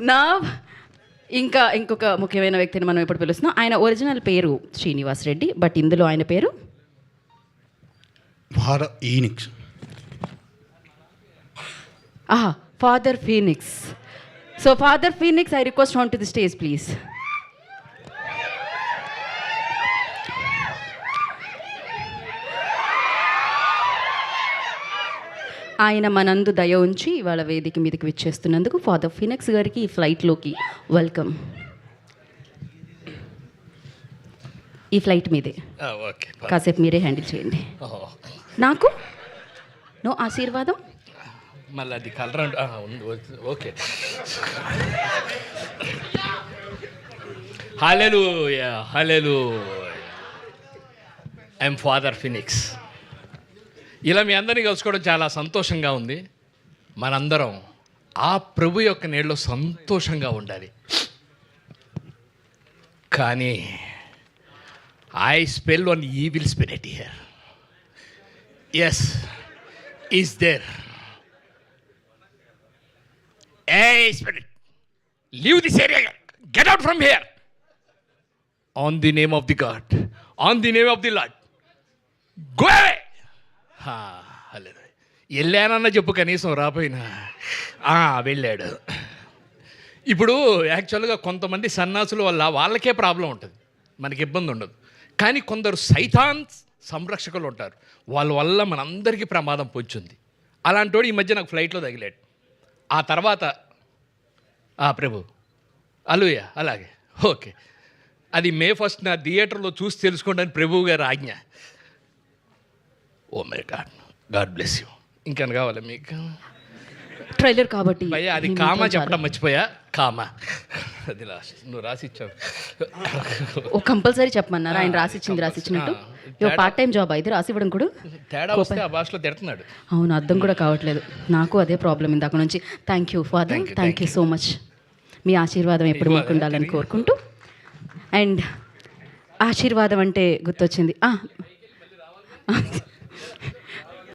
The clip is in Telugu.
నా ఇంకొక ముఖ్యమైన వ్యక్తిని మనం ఇప్పుడు పిలుస్తున్నాం. ఆయన ఒరిజినల్ పేరు శ్రీనివాస్ రెడ్డి, బట్ ఇందులో ఆయన పేరు father Phoenix. So father Phoenix, I request on to the stage please. ఆయన మనందు దయ ఉంచి ఇవాళ వేదిక మీదకి విచ్చేస్తున్నందుకు ఫాదర్ ఫీనిక్స్ గారికి ఈ ఫ్లైట్లోకి వెల్కమ్. ఈ ఫ్లైట్ మీదే కాసేపు మీరే హ్యాండిల్ చేయండి. నాకు నో ఆశీర్వాదం మళ్ళీ అది కలర్ ఉంది. Okay, hallelujah hallelujah. I'm father Phoenix. ఇలా మీ అందరినీ కలుసుకోవడం చాలా సంతోషంగా ఉంది. మనందరం ఆ ప్రభు యొక్క నీళ్ళలో సంతోషంగా ఉండాలి. కానీ I spell one evil spirit here. Yes, is there. Hey, spirit, leave this area. Get out from here. On the name of the God, on the name of the Lord, go away. Hallelujah. వెళ్ళానన్న చెప్పు, కనీసం రాపోయినా వెళ్ళాడు. ఇప్పుడు యాక్చువల్గా కొంతమంది సన్నాసుల వల్ల వాళ్ళకే ప్రాబ్లం ఉంటుంది, మనకి ఇబ్బంది ఉండదు. కానీ కొందరు సైతాన్ సంరక్షకులు ఉంటారు, వాళ్ళ వల్ల మనందరికీ ప్రమాదం పొంచుంది. అలాంటి వాడు ఈ మధ్య నాకు ఫ్లైట్లో తగిలాడు. ఆ తర్వాత ప్రభు హల్లెలూయా. అలాగే ఓకే, అది May 1 నా థియేటర్లో చూసి తెలుసుకోండి ప్రభువు గారు ఆజ్ఞ. Oh my God, God bless you. ఇంకేం కావాలి మీకు? ట్రైలర్ కాబట్టి భయ్యా అది కామా చెప్పడం మర్చిపోయా. కామా అది లాస్ట్ నువ్వు రాసిచ్చావు. ఓ కంపల్సరీ చెప్పమన్నారు ఆయన. రాసిచ్చినట్టు పార్ట్ టైం జాబ్ అయితే రాసివ్వడం కూడా తేడా వస్తే ఆ భాషలో తిడుతున్నాడు. అవును, అర్థం కూడా కావట్లేదు. నాకు అదే ప్రాబ్లం ఇందాక నుంచి. Thank you father, thank you so much. మీ ఆశీర్వాదం ఎప్పుడు మాకు ఉండాలని కోరుకుంటూ. అండ్ ఆశీర్వాదం అంటే గుర్తొచ్చింది,